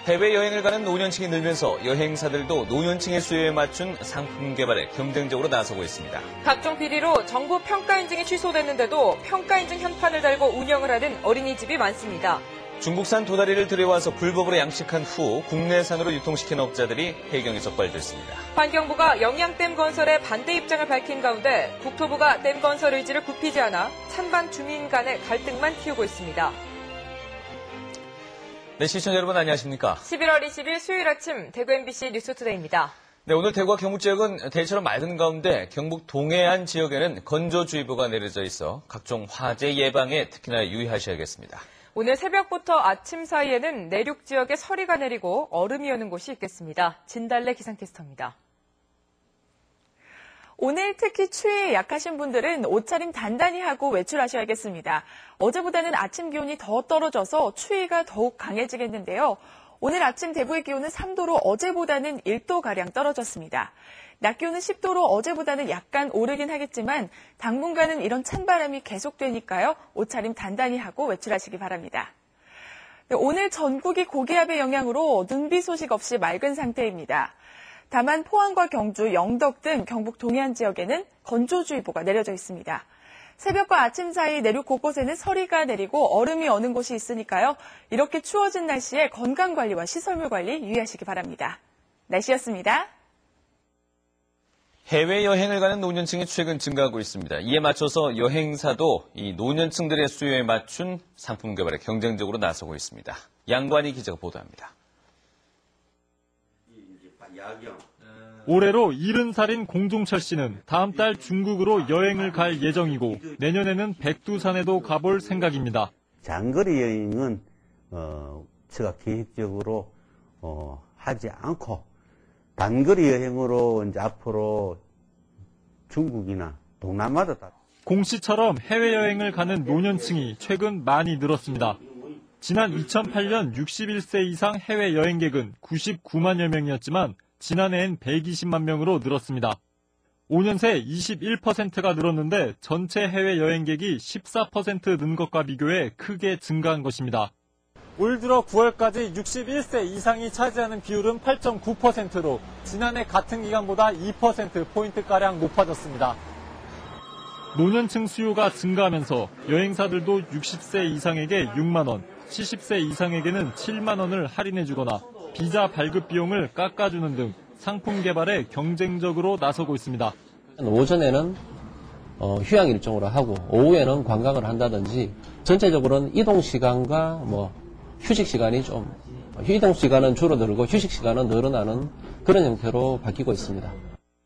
해외여행을 가는 노년층이 늘면서 여행사들도 노년층의 수요에 맞춘 상품 개발에 경쟁적으로 나서고 있습니다. 각종 비리로 정부 평가인증이 취소됐는데도 평가인증 현판을 달고 운영을 하는 어린이집이 많습니다. 중국산 도다리를 들여와서 불법으로 양식한 후 국내산으로 유통시킨 업자들이 해경에 적발됐습니다. 환경부가 영양댐 건설에 반대 입장을 밝힌 가운데 국토부가 댐 건설 의지를 굽히지 않아 찬반 주민 간의 갈등만 키우고 있습니다. 네, 시청자 여러분 안녕하십니까? 11월 20일 수요일 아침 대구 MBC 뉴스투데이입니다. 네, 오늘 대구와 경북 지역은 대체로 맑은 가운데 경북 동해안 지역에는 건조주의보가 내려져 있어 각종 화재 예방에 특히나 유의하셔야겠습니다. 오늘 새벽부터 아침 사이에는 내륙 지역에 서리가 내리고 얼음이 오는 곳이 있겠습니다. 진달래 기상캐스터입니다. 오늘 특히 추위에 약하신 분들은 옷차림 단단히 하고 외출하셔야겠습니다. 어제보다는 아침 기온이 더 떨어져서 추위가 더욱 강해지겠는데요. 오늘 아침 대구의 기온은 3도로 어제보다는 1도가량 떨어졌습니다. 낮 기온은 10도로 어제보다는 약간 오르긴 하겠지만 당분간은 이런 찬바람이 계속되니까요. 옷차림 단단히 하고 외출하시기 바랍니다. 네, 오늘 전국이 고기압의 영향으로 눈비 소식 없이 맑은 상태입니다. 다만 포항과 경주, 영덕 등 경북 동해안 지역에는 건조주의보가 내려져 있습니다. 새벽과 아침 사이 내륙 곳곳에는 서리가 내리고 얼음이 어는 곳이 있으니까요. 이렇게 추워진 날씨에 건강관리와 시설물 관리 유의하시기 바랍니다. 날씨였습니다. 해외여행을 가는 노년층이 최근 증가하고 있습니다. 이에 맞춰서 여행사도 이 노년층들의 수요에 맞춘 상품 개발에 경쟁적으로 나서고 있습니다. 양관희 기자가 보도합니다. 올해로 70살인 공종철 씨는 다음 달 중국으로 여행을 갈 예정이고 내년에는 백두산에도 가볼 생각입니다. 장거리 여행은 제가 계획적으로 하지 않고 단거리 여행으로 이제 앞으로 중국이나 동남아도 다. 공 씨처럼 해외여행을 가는 노년층이 최근 많이 늘었습니다. 지난 2008년 61세 이상 해외여행객은 99만여 명이었지만 지난해엔 120만 명으로 늘었습니다. 5년 새 21%가 늘었는데 전체 해외여행객이 14% 는 것과 비교해 크게 증가한 것입니다. 올 들어 9월까지 61세 이상이 차지하는 비율은 8.9%로 지난해 같은 기간보다 2%포인트가량 높아졌습니다. 노년층 수요가 증가하면서 여행사들도 60세 이상에게 6만 원, 70세 이상에게는 7만 원을 할인해주거나 비자 발급 비용을 깎아주는 등 상품 개발에 경쟁적으로 나서고 있습니다. 오전에는 휴양 일정으로 하고 오후에는 관광을 한다든지 전체적으로는 이동 시간과 휴식 시간이 이동 시간은 줄어들고 휴식 시간은 늘어나는 그런 형태로 바뀌고 있습니다.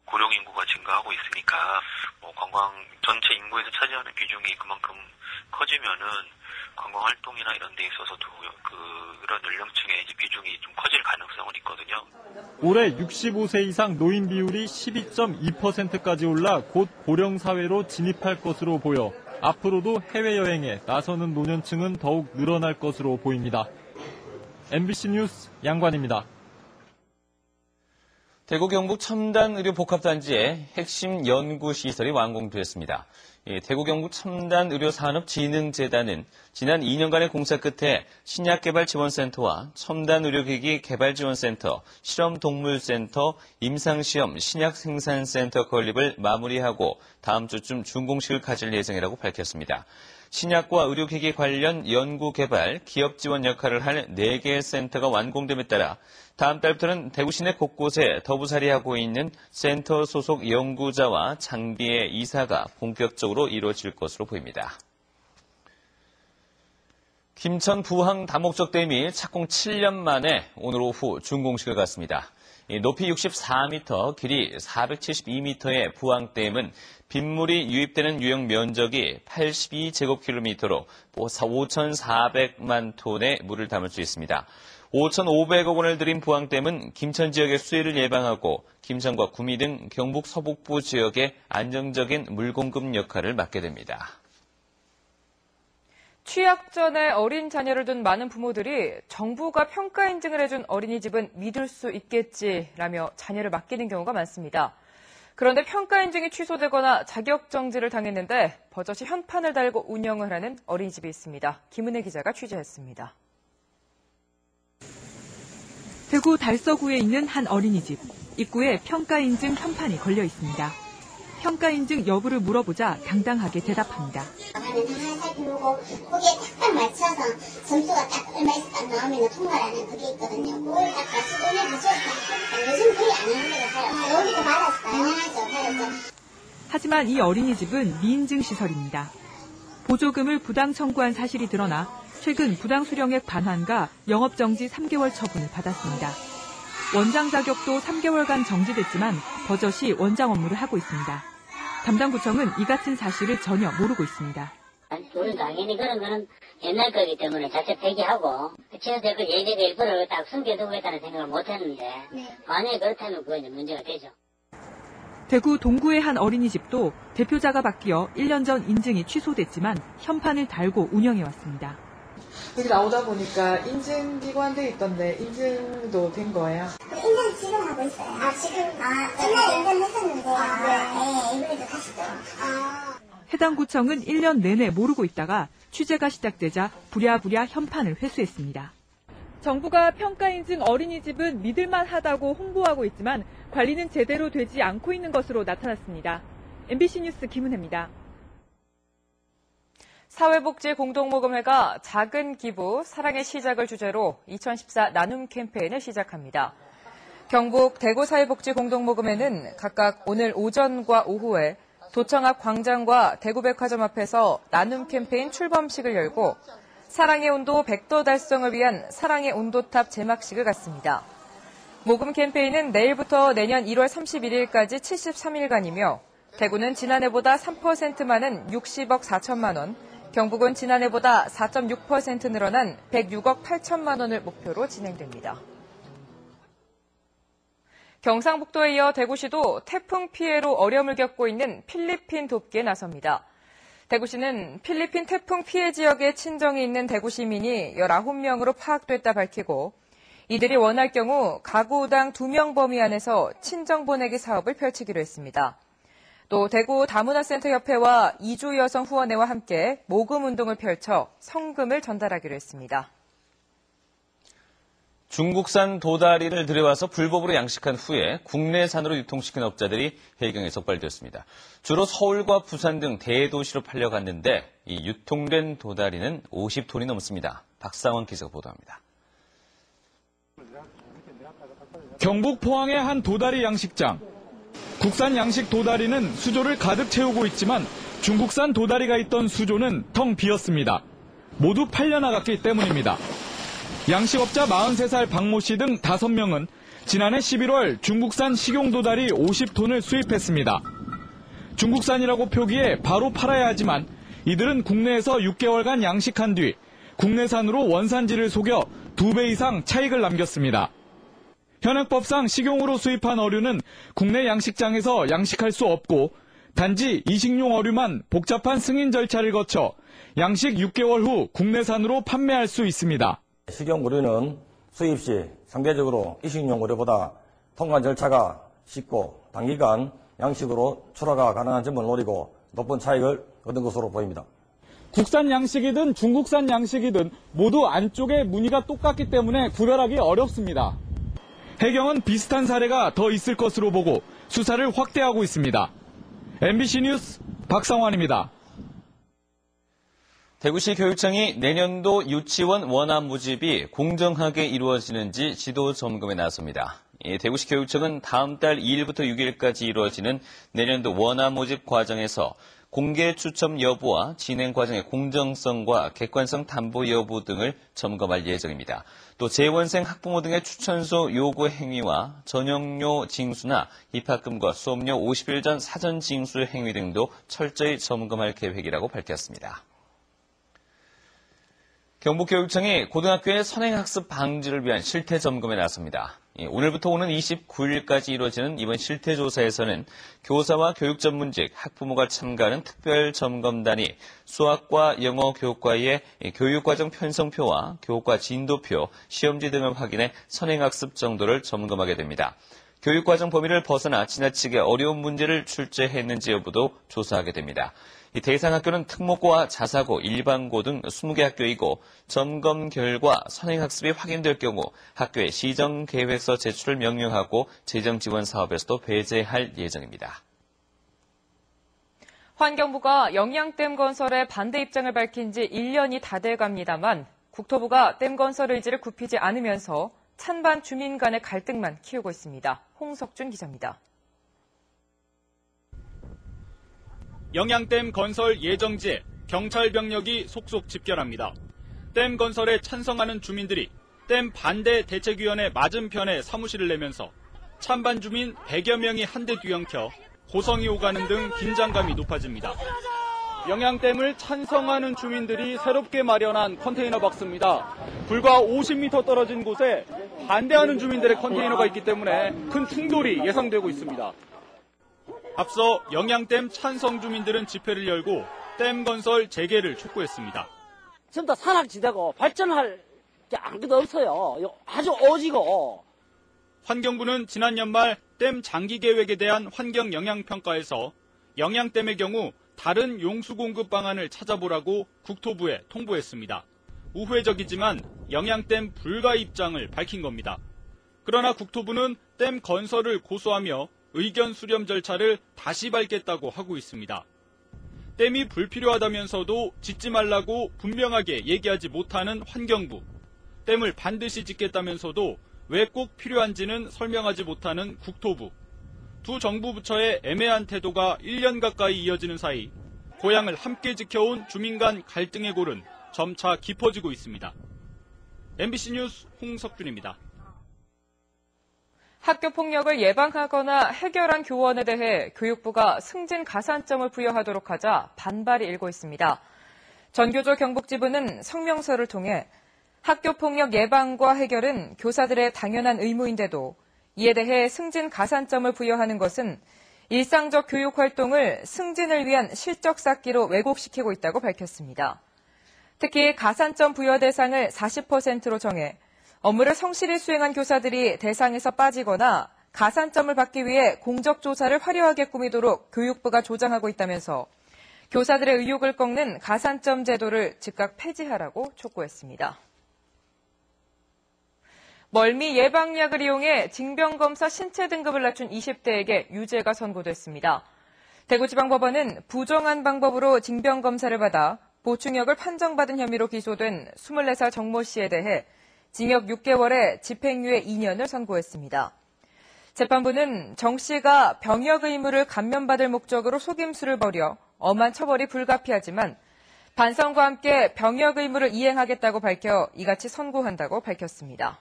고령 인구가 증가하고 있으니까 관광 전체 인구에서 차지하는 비중이 그만큼 커지면은 관광 활동이나 이런 데 있어서도 그런 연령층의 비중이 좀 커질 가능성은 있거든요. 올해 65세 이상 노인 비율이 12.2%까지 올라 곧 고령 사회로 진입할 것으로 보여 앞으로도 해외여행에 나서는 노년층은 더욱 늘어날 것으로 보입니다. MBC 뉴스 양관입니다. 대구 경북 첨단의료복합단지의 핵심 연구시설이 완공됐습니다. 대구 경북 첨단의료산업진흥재단은 지난 2년간의 공사 끝에 신약개발지원센터와 첨단의료기기 개발지원센터, 실험동물센터, 임상시험 신약생산센터 건립을 마무리하고 다음 주쯤 준공식을 가질 예정이라고 밝혔습니다. 신약과 의료기기 관련 연구개발, 기업지원 역할을 할 4개의 센터가 완공됨에 따라 다음 달부터는 대구 시내 곳곳에 더부살이하고 있는 센터 소속 연구자와 장비의 이사가 본격적으로 이루어질 것으로 보입니다. 김천 부항 다목적 댐이 착공 7년 만에 오늘 오후 준공식을 갖습니다. 높이 64m, 길이 472m의 부항댐은 빗물이 유입되는 유형 면적이 82제곱킬로미터로 5,400만 톤의 물을 담을 수 있습니다. 5,500억 원을 들인 부항댐은 김천 지역의 수해를 예방하고 김천과 구미 등 경북 서북부 지역의 안정적인 물 공급 역할을 맡게 됩니다. 취약 전에 어린 자녀를 둔 많은 부모들이 정부가 평가 인증을 해준 어린이집은 믿을 수 있겠지라며 자녀를 맡기는 경우가 많습니다. 그런데 평가 인증이 취소되거나 자격 정지를 당했는데 버젓이 현판을 달고 운영을 하는 어린이집이 있습니다. 김은혜 기자가 취재했습니다. 대구 달서구에 있는 한 어린이집. 입구에 평가인증 현판이 걸려 있습니다. 평가인증 여부를 물어보자 당당하게 대답합니다. 화면 하나 살펴보고 거기에 딱 맞춰서 점수가 딱 얼마 딱 나오면 통과라는 그게 있거든요. 그걸 딱 같이 보내주죠. 요즘 거의 안 하는 데가 사요. 여기도 받았어요. 받았죠. 하지만 이 어린이집은 미인증 시설입니다. 보조금을 부당 청구한 사실이 드러나 최근 부당 수령액 반환과 영업정지 3개월 처분을 받았습니다. 원장 자격도 3개월간 정지됐지만 버젓이 원장 업무를 하고 있습니다. 담당 구청은 이 같은 사실을 전혀 모르고 있습니다. 우리는 당연히 그런 거는 옛날 거기 때문에 자체 폐기하고 지어서 그 예제가 일부러 딱 숨겨두고 있다는 생각을 못했는데 만약에 그렇다면 그건 이제 문제가 되죠. 대구 동구의 한 어린이집도 대표자가 바뀌어 1년 전 인증이 취소됐지만 현판을 달고 운영해왔습니다. 여기 나오다 보니까 인증기관돼 있던데 인증도 된 거예요? 인증 지금 하고 있어요. 지금? 옛날에 인증했었는데요. 네, 이번에도 다시 또. 해당 구청은 1년 내내 모르고 있다가 취재가 시작되자 부랴부랴 현판을 회수했습니다. 정부가 평가인증 어린이집은 믿을만하다고 홍보하고 있지만 관리는 제대로 되지 않고 있는 것으로 나타났습니다. MBC 뉴스 김은혜입니다. 사회복지 공동모금회가 작은 기부, 사랑의 시작을 주제로 2014 나눔 캠페인을 시작합니다. 경북 대구사회복지 공동모금회는 각각 오늘 오전과 오후에 도청 앞 광장과 대구백화점 앞에서 나눔 캠페인 출범식을 열고 사랑의 온도 100도 달성을 위한 사랑의 온도탑 제막식을 갖습니다. 모금 캠페인은 내일부터 내년 1월 31일까지 73일간이며 대구는 지난해보다 3% 많은 60억 4천만 원, 경북은 지난해보다 4.6% 늘어난 106억 8천만 원을 목표로 진행됩니다. 경상북도에 이어 대구시도 태풍 피해로 어려움을 겪고 있는 필리핀 돕기에 나섭니다. 대구시는 필리핀 태풍 피해 지역에 친정이 있는 대구 시민이 19명으로 파악됐다 밝히고 이들이 원할 경우 가구당 2명 범위 안에서 친정 보내기 사업을 펼치기로 했습니다. 또 대구 다문화센터협회와 이주 여성 후원회와 함께 모금 운동을 펼쳐 성금을 전달하기로 했습니다. 중국산 도다리를 들여와서 불법으로 양식한 후에 국내산으로 유통시킨 업자들이 해경에 적발되었습니다. 주로 서울과 부산 등 대도시로 팔려갔는데 이 유통된 도다리는 50톤이 넘습니다. 박상원 기자가 보도합니다. 경북 포항의 한 도다리 양식장. 국산 양식 도다리는 수조를 가득 채우고 있지만 중국산 도다리가 있던 수조는 텅 비었습니다. 모두 팔려나갔기 때문입니다. 양식업자 43살 박모 씨 등 5명은 지난해 11월 중국산 식용도다리 50톤을 수입했습니다. 중국산이라고 표기해 바로 팔아야 하지만 이들은 국내에서 6개월간 양식한 뒤 국내산으로 원산지를 속여 2배 이상 차익을 남겼습니다. 현행법상 식용으로 수입한 어류는 국내 양식장에서 양식할 수 없고 단지 이식용 어류만 복잡한 승인 절차를 거쳐 양식 6개월 후 국내산으로 판매할 수 있습니다. 식용 어류는 수입 시 상대적으로 이식용 어류보다 통관 절차가 쉽고 단기간 양식으로 출하가 가능한 점을 노리고 높은 차익을 얻은 것으로 보입니다. 국산 양식이든 중국산 양식이든 모두 안쪽에 무늬가 똑같기 때문에 구별하기 어렵습니다. 해경은 비슷한 사례가 더 있을 것으로 보고 수사를 확대하고 있습니다. MBC 뉴스 박상환입니다. 대구시 교육청이 내년도 유치원 원화 모집이 공정하게 이루어지는지 지도 점검에 나섭니다. 대구시 교육청은 다음 달 2일부터 6일까지 이루어지는 내년도 원화 모집 과정에서 공개 추첨 여부와 진행 과정의 공정성과 객관성 담보 여부 등을 점검할 예정입니다. 또 재원생 학부모 등의 추천서 요구 행위와 전형료 징수나 입학금과 수업료 50일 전 사전 징수 행위 등도 철저히 점검할 계획이라고 밝혔습니다. 경북교육청이 고등학교의 선행학습 방지를 위한 실태 점검에 나섭니다. 오늘부터 오는 29일까지 이루어지는 이번 실태조사에서는 교사와 교육전문직, 학부모가 참가하는 특별점검단이 수학과 영어 교육과의 교육과정 편성표와 교과 진도표, 시험지 등을 확인해 선행학습 정도를 점검하게 됩니다. 교육과정 범위를 벗어나 지나치게 어려운 문제를 출제했는지 여부도 조사하게 됩니다. 이 대상 학교는 특목고와 자사고, 일반고 등 20개 학교이고 점검 결과 선행학습이 확인될 경우 학교에 시정계획서 제출을 명령하고 재정지원 사업에서도 배제할 예정입니다. 환경부가 영양댐 건설에 반대 입장을 밝힌 지 1년이 다 돼갑니다만 국토부가 댐 건설 의지를 굽히지 않으면서 찬반 주민 간의 갈등만 키우고 있습니다. 홍석준 기자입니다. 영양댐 건설 예정지에 경찰 병력이 속속 집결합니다. 댐 건설에 찬성하는 주민들이 댐 반대 대책위원회 맞은편에 사무실을 내면서 찬반 주민 100여 명이 한데 뒤엉켜 고성이 오가는 등 긴장감이 높아집니다. 영양댐을 찬성하는 주민들이 새롭게 마련한 컨테이너 박스입니다. 불과 50m 떨어진 곳에 반대하는 주민들의 컨테이너가 있기 때문에 큰 충돌이 예상되고 있습니다. 앞서 영양댐 찬성 주민들은 집회를 열고 댐 건설 재개를 촉구했습니다. 전부 다 산악지대고 발전할 게 아무것도 없어요. 아주 오지고. 환경부는 지난 연말 댐 장기 계획에 대한 환경 영향 평가에서 영양댐의 경우 다른 용수 공급 방안을 찾아보라고 국토부에 통보했습니다. 우회적이지만 영양댐 불가 입장을 밝힌 겁니다. 그러나 국토부는 댐 건설을 고수하며 의견 수렴 절차를 다시 밟겠다고 하고 있습니다. 댐이 불필요하다면서도 짓지 말라고 분명하게 얘기하지 못하는 환경부. 댐을 반드시 짓겠다면서도 왜 꼭 필요한지는 설명하지 못하는 국토부. 두 정부 부처의 애매한 태도가 1년 가까이 이어지는 사이 고향을 함께 지켜온 주민 간 갈등의 골은 점차 깊어지고 있습니다. MBC 뉴스 홍석준입니다. 학교 폭력을 예방하거나 해결한 교원에 대해 교육부가 승진 가산점을 부여하도록 하자 반발이 일고 있습니다. 전교조 경북지부는 성명서를 통해 학교 폭력 예방과 해결은 교사들의 당연한 의무인데도 이에 대해 승진 가산점을 부여하는 것은 일상적 교육 활동을 승진을 위한 실적 쌓기로 왜곡시키고 있다고 밝혔습니다. 특히 가산점 부여 대상을 40%로 정해 업무를 성실히 수행한 교사들이 대상에서 빠지거나 가산점을 받기 위해 공적조사를 화려하게 꾸미도록 교육부가 조장하고 있다면서 교사들의 의욕을 꺾는 가산점 제도를 즉각 폐지하라고 촉구했습니다. 멀미 예방약을 이용해 징병검사 신체 등급을 낮춘 20대에게 유죄가 선고됐습니다. 대구지방법원은 부정한 방법으로 징병검사를 받아 보충역을 판정받은 혐의로 기소된 24살 정모 씨에 대해 징역 6개월에 집행유예 2년을 선고했습니다. 재판부는 정 씨가 병역 의무를 감면받을 목적으로 속임수를 벌여 엄한 처벌이 불가피하지만 반성과 함께 병역 의무를 이행하겠다고 밝혀 이같이 선고한다고 밝혔습니다.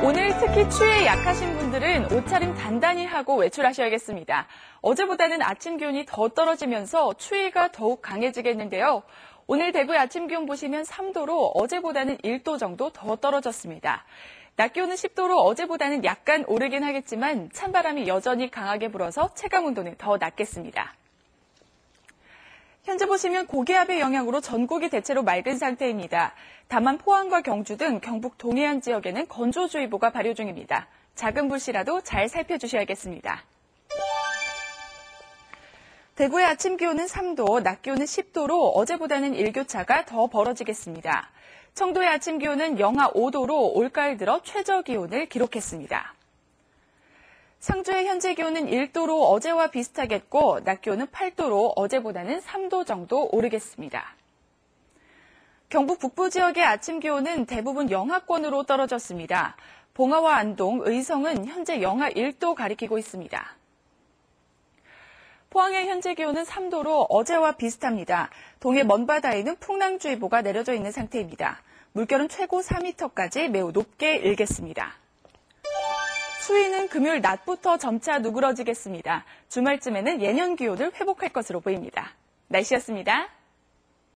오늘 특히 추위에 약하신 분들은 옷차림 단단히 하고 외출하셔야겠습니다. 어제보다는 아침 기온이 더 떨어지면서 추위가 더욱 강해지겠는데요. 오늘 대구의 아침 기온 보시면 3도로 어제보다는 1도 정도 더 떨어졌습니다. 낮 기온은 10도로 어제보다는 약간 오르긴 하겠지만 찬바람이 여전히 강하게 불어서 체감 온도는 더 낮겠습니다. 현재 보시면 고기압의 영향으로 전국이 대체로 맑은 상태입니다. 다만 포항과 경주 등 경북 동해안 지역에는 건조주의보가 발효 중입니다. 작은 불씨라도 잘 살펴주셔야겠습니다. 대구의 아침 기온은 3도, 낮 기온은 10도로 어제보다는 일교차가 더 벌어지겠습니다. 청도의 아침 기온은 영하 5도로 올가을 들어 최저 기온을 기록했습니다. 상주의 현재 기온은 1도로 어제와 비슷하겠고 낮 기온은 8도로 어제보다는 3도 정도 오르겠습니다. 경북 북부 지역의 아침 기온은 대부분 영하권으로 떨어졌습니다. 봉화와 안동, 의성은 현재 영하 1도 가리키고 있습니다. 포항의 현재 기온은 3도로 어제와 비슷합니다. 동해 먼바다에는 풍랑주의보가 내려져 있는 상태입니다. 물결은 최고 4m까지 매우 높게 일겠습니다. 추위는 금요일 낮부터 점차 누그러지겠습니다. 주말쯤에는 예년 기온을 회복할 것으로 보입니다. 날씨였습니다.